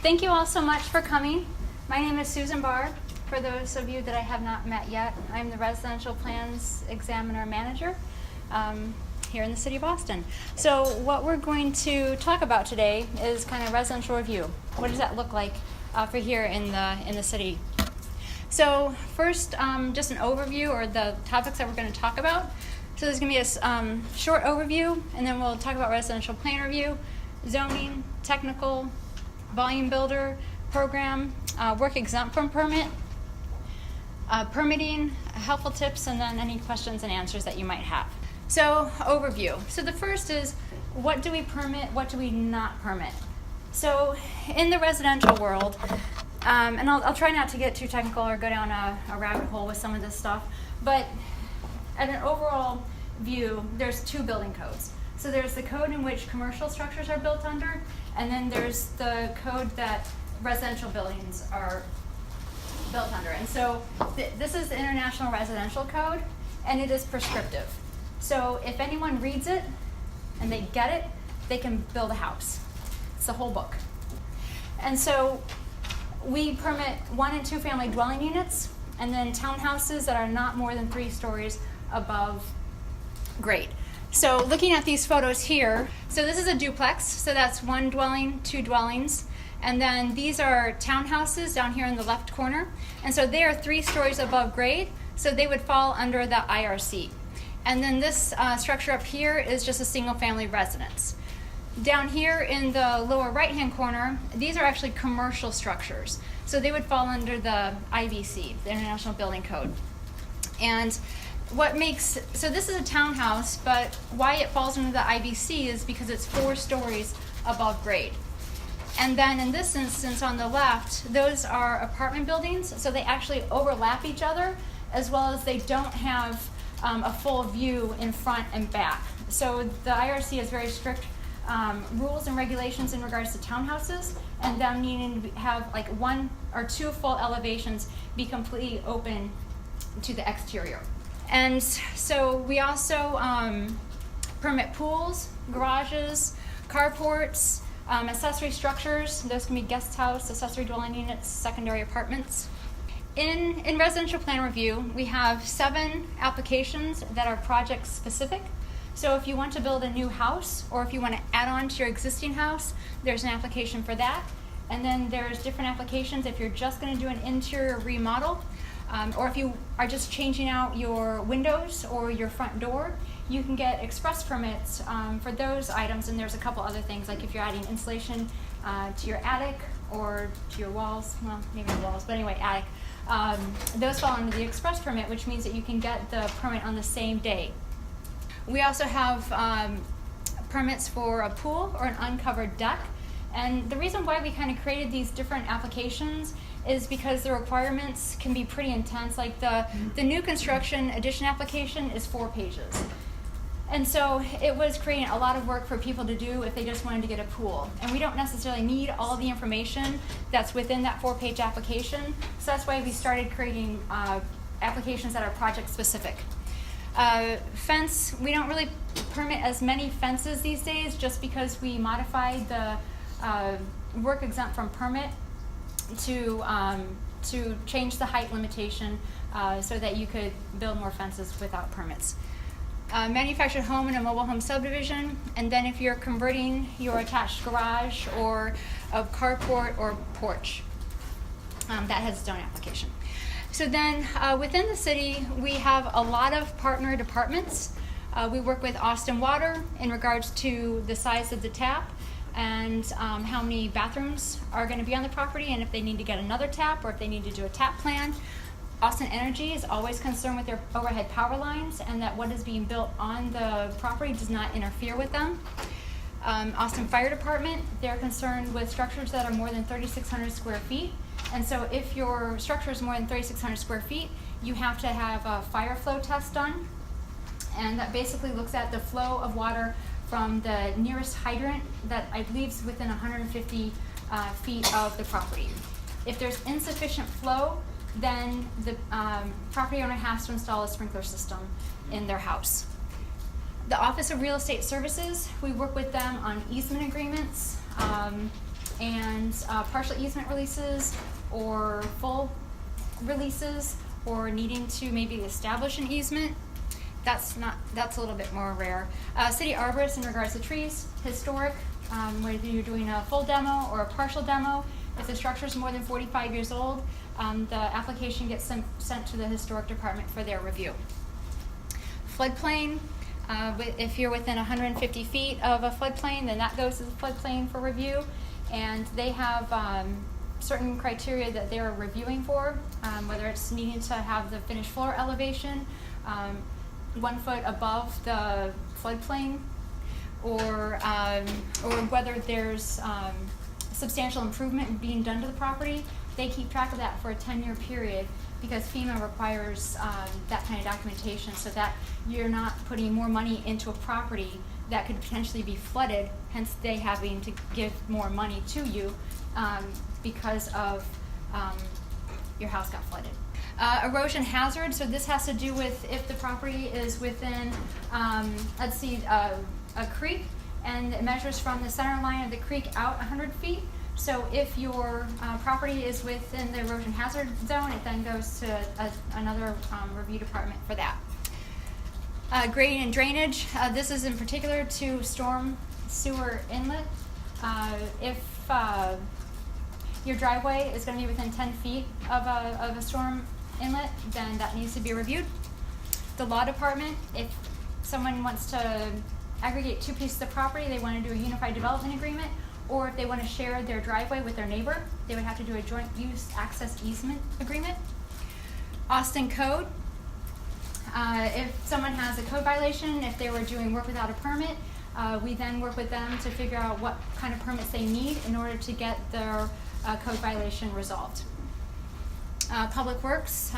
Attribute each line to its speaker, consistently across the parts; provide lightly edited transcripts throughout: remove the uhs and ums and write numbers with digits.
Speaker 1: Thank you all so much for coming. My name is Susan Barr. For those of you that I have not met yet, I'm the Residential Plans Examiner Manager here in the City of Austin. So what we're going to talk about today is kind of residential review. What does that look like for here in the city? So first, just an overview or the topics that we're going to talk about. So there's going to be a short overview, and then we'll talk about residential plan review, zoning, technical, volume builder, program, work exempt from permit, permitting, helpful tips, and then any questions and answers that you might have. So overview. So the first is, what do we permit, what do we not permit? So in the residential world, and I'll try not to get too technical or go down a rabbit hole with some of this stuff, but at an overall view, there's two building codes. So there's the code in which commercial structures are built under, and then there's the code that residential buildings are built under. And so this is the International Residential Code, and it is prescriptive. So if anyone reads it and they get it, they can build a house. It's the whole book. And so we permit 1 and 2 family dwelling units, and then townhouses that are not more than 3 stories above grade. So looking at these photos here, so this is a duplex, so that's 1 dwelling, 2 dwellings, and then these are townhouses down here in the left corner, and so they are 3 stories above grade, so they would fall under the IRC. And then this structure up here is just a single family residence. Down here in the lower right hand corner, these are actually commercial structures, so they would fall under the IBC, the International Building Code. And so this is a townhouse, but why it falls under the IBC is because it's 4 stories above grade. And then in this instance on the left, those are apartment buildings, so they actually overlap each other, as well as they don't have a full view in front and back. So the IRC has very strict rules and regulations in regards to townhouses, and them needing to have like 1 or 2 full elevations be completely open to the exterior. And so we also permit pools, garages, carports, accessory structures. Those can be guest house, accessory dwelling units, secondary apartments. In residential plan review, we have 7 applications that are project specific. So if you want to build a new house, or if you want to add on to your existing house, there's an application for that. And then there's different applications if you're just going to do an interior remodel, or if you are just changing out your windows or your front door, you can get express permits for those items. And there's a couple other things, like if you're adding insulation to your attic or to your walls, well, maybe the walls, but anyway, attic. Those fall under the express permit, which means that you can get the permit on the same day. We also have permits for a pool or an uncovered deck. And the reason why we kind of created these different applications is because the requirements can be pretty intense. Like the new construction addition application is 4 pages. And so it was creating a lot of work for people to do if they just wanted to get a pool. And we don't necessarily need all the information that's within that 4-page application. So that's why we started creating applications that are project specific. Fence, we don't really permit as many fences these days, just because we modified the work exempt from permit to change the height limitation so that you could build more fences without permits. Manufactured home and a mobile home subdivision, and then if you're converting your attached garage or a carport or porch, that has its own application. So then within the city, we have a lot of partner departments. We work with Austin Water in regards to the size of the tap and how many bathrooms are going to be on the property, and if they need to get another tap or if they need to do a tap plan. Austin Energy is always concerned with their overhead power lines and that what is being built on the property does not interfere with them. Austin Fire Department, they're concerned with structures that are more than 3,600 square feet. And so if your structure is more than 3,600 square feet, you have to have a fire flow test done. And that basically looks at the flow of water from the nearest hydrant that I believe is within 150 feet of the property. If there's insufficient flow, then the property owner has to install a sprinkler system in their house. The Office of Real Estate Services, we work with them on easement agreements and partial easement releases or full releases, or needing to maybe establish an easement. That's a little bit more rare. City arborists in regards to trees, historic, whether you're doing a full demo or a partial demo. If the structure is more than 45 years old, the application gets sent to the historic department for their review. Floodplain, if you're within 150 feet of a floodplain, then that goes to the floodplain for review, and they have certain criteria that they're reviewing for, whether it's needing to have the finished floor elevation 1 foot above the floodplain, or whether there's substantial improvement being done to the property. They keep track of that for a 10-year period, because FEMA requires that kind of documentation, so that you're not putting more money into a property that could potentially be flooded, hence they having to give more money to you because of your house got flooded. Erosion hazard, so this has to do with if the property is within, let's see, a creek, and it measures from the center line of the creek out 100 feet. So if your property is within the erosion hazard zone, it then goes to another review department for that. Grading and drainage, this is in particular to storm sewer inlet. If your driveway is going to be within 10 feet of a storm inlet, then that needs to be reviewed. The law department, if someone wants to aggregate 2 pieces of property, they want to do a unified development agreement, or if they want to share their driveway with their neighbor, they would have to do a joint use access easement agreement. Austin code, if someone has a code violation, if they were doing work without a permit, we then work with them to figure out what kind of permits they need in order to get their code violation resolved. Public Works,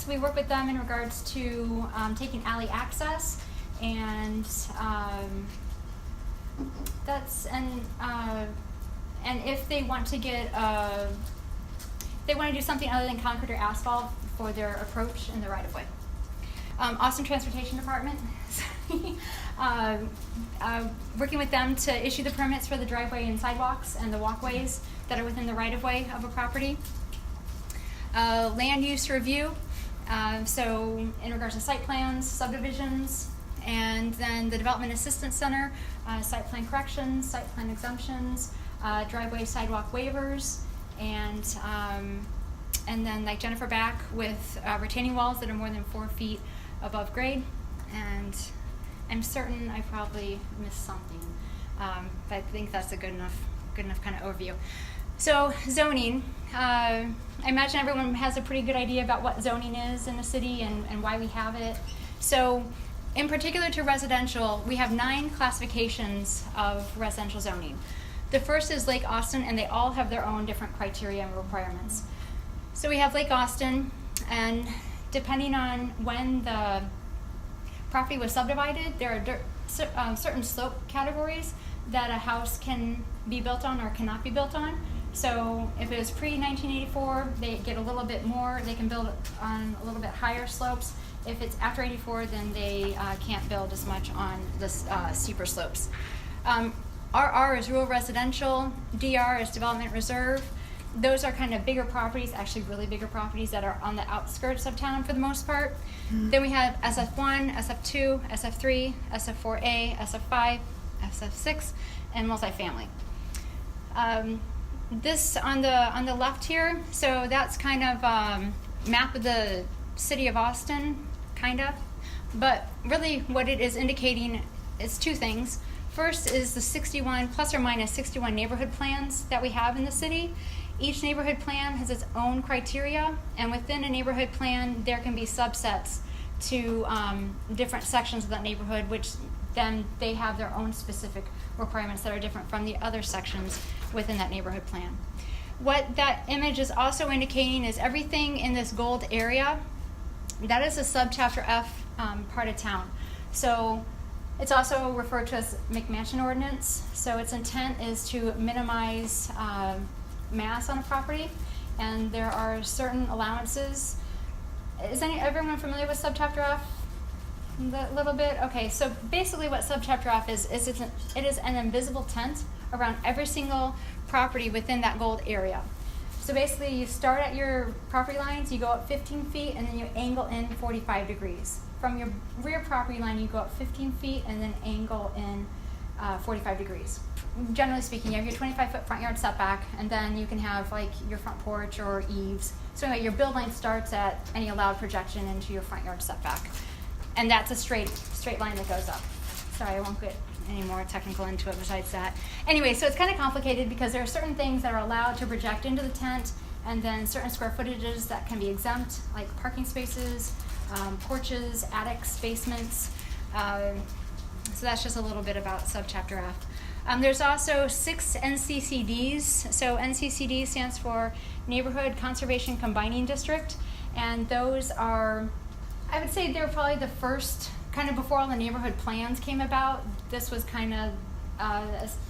Speaker 1: we work with them in regards to taking alley access, and and if they want to get they want to do something other than concrete or asphalt for their approach in the right of way. Austin Transportation Department, working with them to issue the permits for the driveway and sidewalks and the walkways that are within the right of way of a property. Land use review, so in regards to site plans, subdivisions, and then the Development Assistance Center, site plan corrections, site plan exemptions, driveway sidewalk waivers, and then like Jennifer back with retaining walls that are more than 4 feet above grade. And I'm certain I probably missed something, but I think that's a good enough kind of overview. So zoning, I imagine everyone has a pretty good idea about what zoning is in the city and why we have it. So in particular to residential, we have 9 classifications of residential zoning. The first is Lake Austin, and they all have their own different criteria and requirements. So we have Lake Austin, and depending on when the property was subdivided, there are certain slope categories that a house can be built on or cannot be built on. So if it was pre-1984, they get a little bit more, they can build on a little bit higher slopes. If it's after 84, then they can't build as much on the steeper slopes. RR is rural residential, DR is development reserve. Those are kind of bigger properties, actually really bigger properties that are on the outskirts of town for the most part. Then we have SF1, SF2, SF3, SF4A, SF5, SF6, and multifamily. This on the left here, so that's kind of map of the city of Austin, kind of. But really what it is indicating is 2 things. First is the 61, plus or minus 61 neighborhood plans that we have in the city. Each neighborhood plan has its own criteria, and within a neighborhood plan, there can be subsets to different sections of that neighborhood, which then they have their own specific requirements that are different from the other sections within that neighborhood plan. What that image is also indicating is everything in this gold area, that is a subchapter F part of town. So it's also referred to as McMansion ordinance. So its intent is to minimize mass on a property, and there are certain allowances. Is everyone familiar with subchapter F? a little bit? Okay, so basically what subchapter F is it is an invisible tent around every single property within that gold area. So basically you start at your property lines, you go up 15 feet, and then you angle in 45 degrees. From your rear property line, you go up 15 feet and then angle in 45 degrees. Generally speaking, you have your 25-foot front yard setback, and then you can have like your front porch or eaves. So anyway, your build line starts at any allowed projection into your front yard setback. And that's a straight line that goes up. Sorry, I won't get any more technical into it besides that. Anyway, so it's kind of complicated because there are certain things that are allowed to project into the tent, and then certain square footages that can be exempt, like parking spaces, porches, attics, basements. So that's just a little bit about subchapter F. There's also 6 NCCDs. So NCCD stands for Neighborhood Conservation Combining District, and those are, I would say they're probably the first, kind of before all the neighborhood plans came about. This was kind of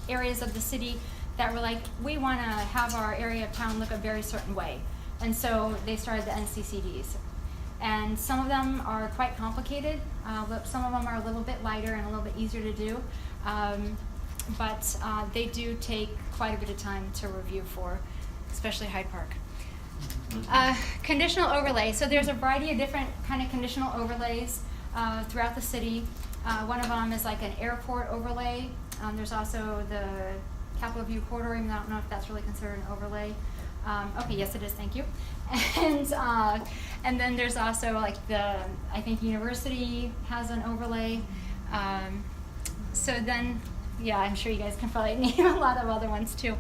Speaker 1: areas of the city that were like, we want to have our area of town look a very certain way. And so they started the NCCDs. And some of them are quite complicated. Some of them are a little bit lighter and a little bit easier to do. But they do take quite a bit of time to review for, especially Hyde Park. Conditional overlay. So there's a variety of different kind of conditional overlays throughout the city. One of them is like an airport overlay. There's also the Capitol View corridor. Even though I don't know if that's really considered an overlay. Okay, yes it is, thank you. And then there's also like I think University has an overlay. So then, yeah, I'm sure you guys can probably name a lot of other ones too.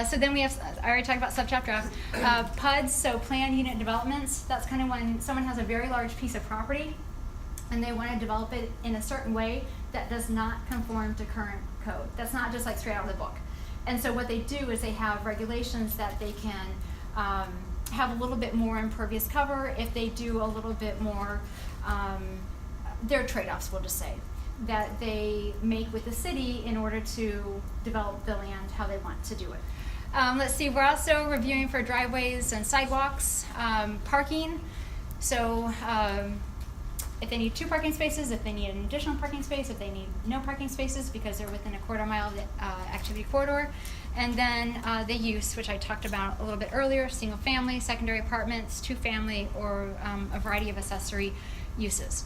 Speaker 1: So then we have, I already talked about subchapter F. PUDs, so planned unit developments. That's kind of when someone has a very large piece of property and they want to develop it in a certain way that does not conform to current code. That's not just like straight out of the book. And so what they do is they have regulations that they can have a little bit more impervious cover if they do a little bit more, there are trade-offs, we'll just say, that they make with the city in order to develop the land how they want to do it. Let's see, we're also reviewing for driveways and sidewalks, parking. So if they need 2 parking spaces, if they need an additional parking space, if they need no parking spaces because they're within a quarter-mile activity corridor. And then the use, which I talked about a little bit earlier, single family, secondary apartments, 2-family, or a variety of accessory uses.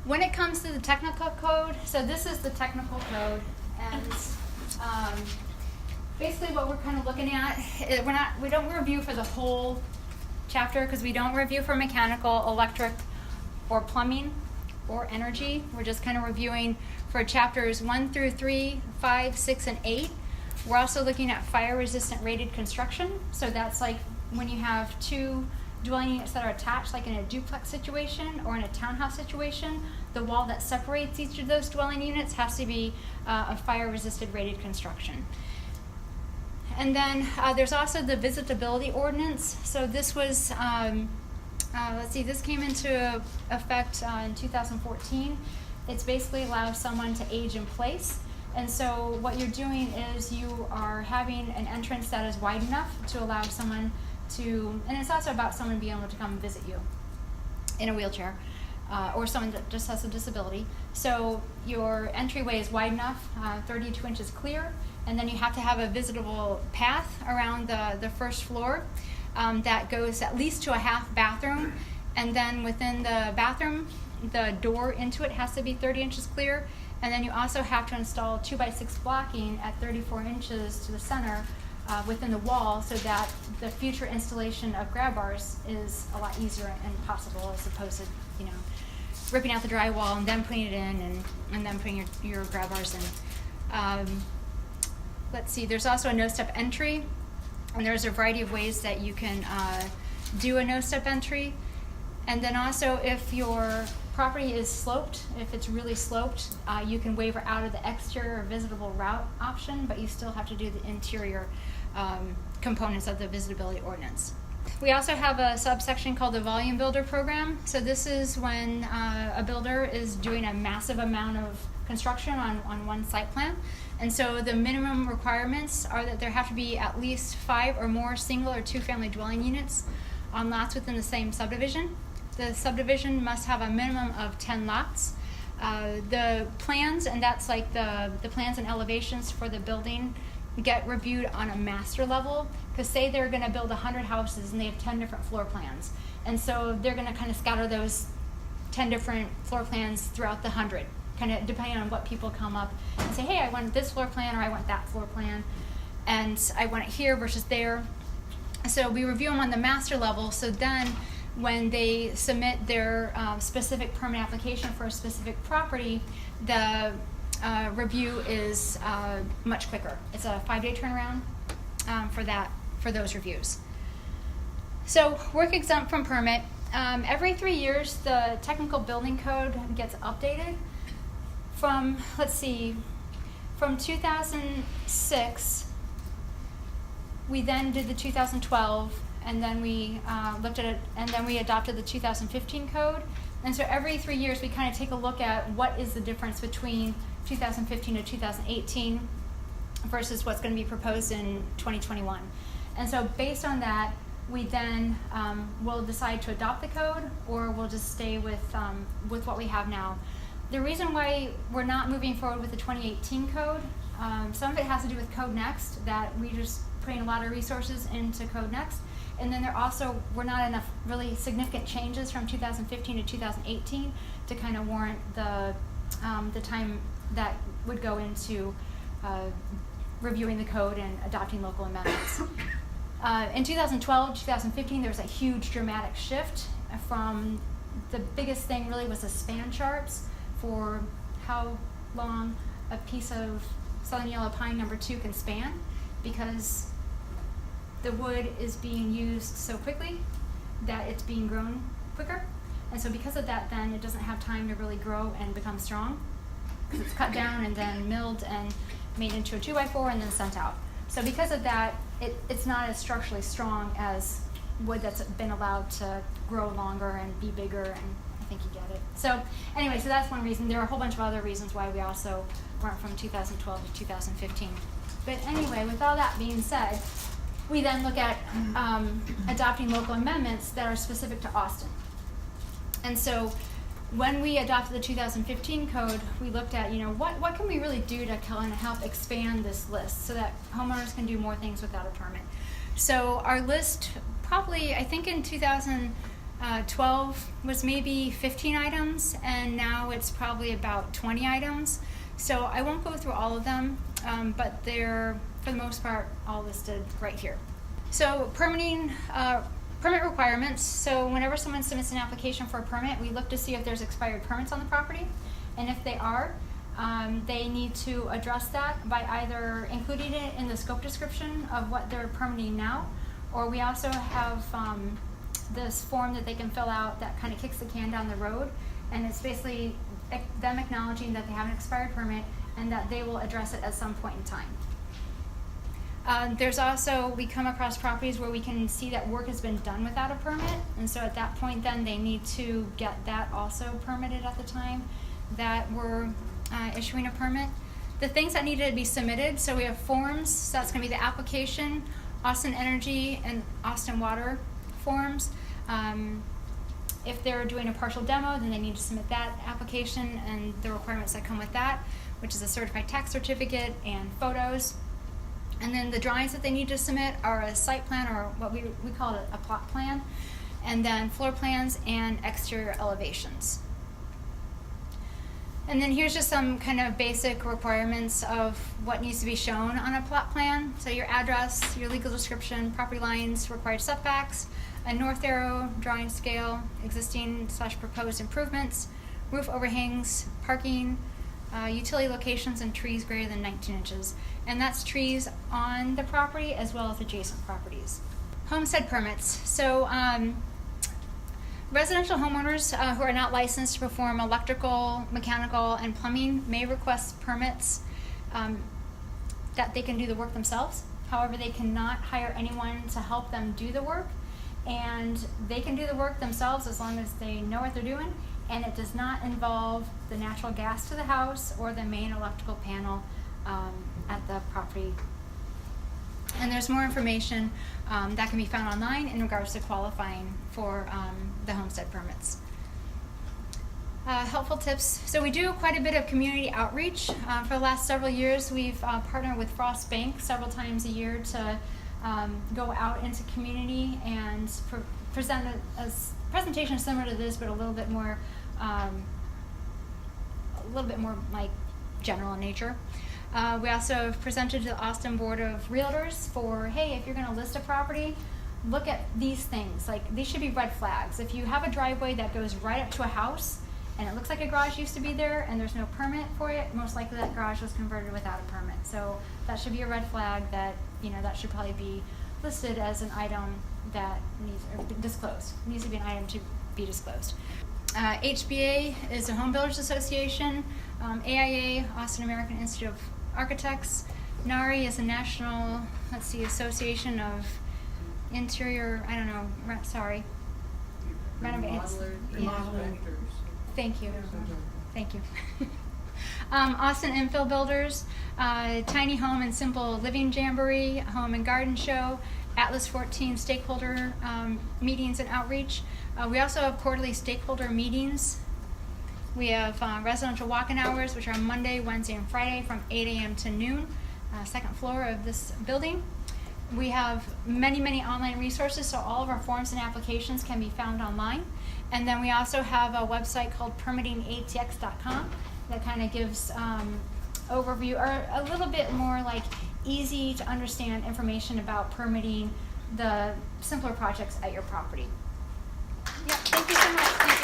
Speaker 1: When it comes to the technical code, so this is the technical code, and basically what we're kind of looking at, we don't review for the whole chapter because we don't review for mechanical, electric, or plumbing, or energy. We're just kind of reviewing for chapters 1 through 3, 5, 6, and 8. We're also looking at fire-resistant rated construction. So that's like when you have 2 dwelling units that are attached, like in a duplex situation or in a townhouse situation, the wall that separates each of those dwelling units has to be a fire-resistant rated construction. And then there's also the visitability ordinance. So this was, let's see, this came into effect in 2014. It's basically allows someone to age in place. And so what you're doing is you are having an entrance that is wide enough to allow someone to, and it's also about someone being able to come visit you in a wheelchair, or someone that just has a disability. So your entryway is wide enough, 32 inches clear, and then you have to have a visitable path around the first floor that goes at least to a half bathroom, and then within the bathroom, the door into it has to be 30 inches clear, and then you also have to install 2x6 blocking at 34 inches to the center within the wall, so that the future installation of grab bars is a lot easier and possible, as opposed to, you know, ripping out the drywall and then putting it in and then putting your grab bars in. Let's see, there's also a no-step entry, and there's a variety of ways that you can do a no-step entry. And then also, if your property is sloped, if it's really sloped, you can waiver out of the exterior visitable route option, but you still have to do the interior components of the visitability ordinance. We also have a subsection called the volume builder program. So this is when a builder is doing a massive amount of construction on one site plan. And so the minimum requirements are that there have to be at least 5 or more single or 2-family dwelling units on lots within the same subdivision. The subdivision must have a minimum of 10 lots. The plans, and that's like the plans and elevations for the building, get reviewed on a master level, because say they're going to build 100 houses and they have 10 different floor plans, and so they're going to kind of scatter those 10 different floor plans throughout the 100, kind of depending on what people come up and say, hey, I want this floor plan, or I want that floor plan, and I want it here versus there. So we review them on the master level, so then when they submit their specific permit application for a specific property, the review is much quicker. It's a 5-day turnaround for those reviews. So work exempt from permit. Every 3 years, the technical building code gets updated. From 2006, we then did the 2012, and then we looked at it, and then we adopted the 2015 code. And so every 3 years, we kind of take a look at what is the difference between 2015 to 2018 versus what's going to be proposed in 2021. And so based on that, we then will decide to adopt the code, or we'll just stay with what we have now. The reason why we're not moving forward with the 2018 code, some of it has to do with Code Next, that we just putting a lot of resources into Code Next. And then we're not enough really significant changes from 2015 to 2018 to kind of warrant the time that would go into reviewing the code and adopting local amendments. In 2012, 2015, there was a huge dramatic shift from the biggest thing really was the span charts for how long a piece of Southern Yellow Pine number 2 can span, because the wood is being used so quickly that it's being grown quicker. And so because of that, then it doesn't have time to really grow and become strong, because it's cut down and then milled and made into a 2x4 and then sent out. So because of that, it's not as structurally strong as wood that's been allowed to grow longer and be bigger, and I think you get it. So anyway, so that's one reason. There are a whole bunch of other reasons why we also went from 2012 to 2015. But anyway, with all that being said, we then look at adopting local amendments that are specific to Austin. And so when we adopted the 2015 code, we looked at, what can we really do to kind of help expand this list so that homeowners can do more things without a permit. So our list probably, I think in 2012 was maybe 15 items, and now it's probably about 20 items. So I won't go through all of them, but they're, for the most part, all listed right here. So permitting, permit requirements. So whenever someone submits an application for a permit, we look to see if there's expired permits on the property. And if they are, they need to address that by either including it in the scope description of what they're permitting now, or we also have this form that they can fill out that kind of kicks the can down the road. And it's basically them acknowledging that they have an expired permit and that they will address it at some point in time. There's also, we come across properties where we can see that work has been done without a permit, and so at that point then they need to get that also permitted at the time that we're issuing a permit. The things that needed to be submitted, so we have forms, so that's going to be the application, Austin Energy and Austin Water forms. If they're doing a partial demo, then they need to submit that application and the requirements that come with that, which is a certified tax certificate and photos. And then the drawings that they need to submit are a site plan, or what we call it a plot plan, and then floor plans and exterior elevations. And then here's just some kind of basic requirements of what needs to be shown on a plot plan. So your address, your legal description, property lines, required setbacks, a north arrow, drawing scale, existing/proposed improvements, roof overhangs, parking, utility locations, and trees greater than 19 inches. And that's trees on the property as well as adjacent properties. Homestead permits. So residential homeowners who are not licensed to perform electrical, mechanical, and plumbing may request permits that they can do the work themselves. However, they cannot hire anyone to help them do the work, and they can do the work themselves as long as they know what they're doing, and it does not involve the natural gas to the house or the main electrical panel at the property. And there's more information that can be found online in regards to qualifying for the homestead permits. Helpful tips. So we do quite a bit of community outreach. For the last several years, we've partnered with Frost Bank several times a year to go out into community and present a presentation similar to this, but a little bit more like general in nature. We also have presented to the Austin Board of Realtors for, hey, if you're going to list a property, look at these things. Like, these should be red flags. If you have a driveway that goes right up to a house and it looks like a garage used to be there and there's no permit for it, most likely that garage was converted without a permit. So that should be a red flag that, that should probably be listed as an item that needs to be an item to be disclosed. HBA is a Home Builders Association. AIA, Austin American Institute of Architects. NARI is a national, Association of Interior, renovators. Thank you. Austin Infill Builders, Tiny Home and Simple Living Jamboree, Home and Garden Show, Atlas 14 stakeholder meetings and outreach. We also have quarterly stakeholder meetings. We have residential walk-in hours, which are Monday, Wednesday, and Friday from 8 a.m. to noon, second floor of this building. We have many, many online resources, so all of our forms and applications can be found online. And then we also have a website called permittingatx.com that kind of gives overview, or a little bit more like easy to understand information about permitting the simpler projects at your property. Yeah, thank you so much.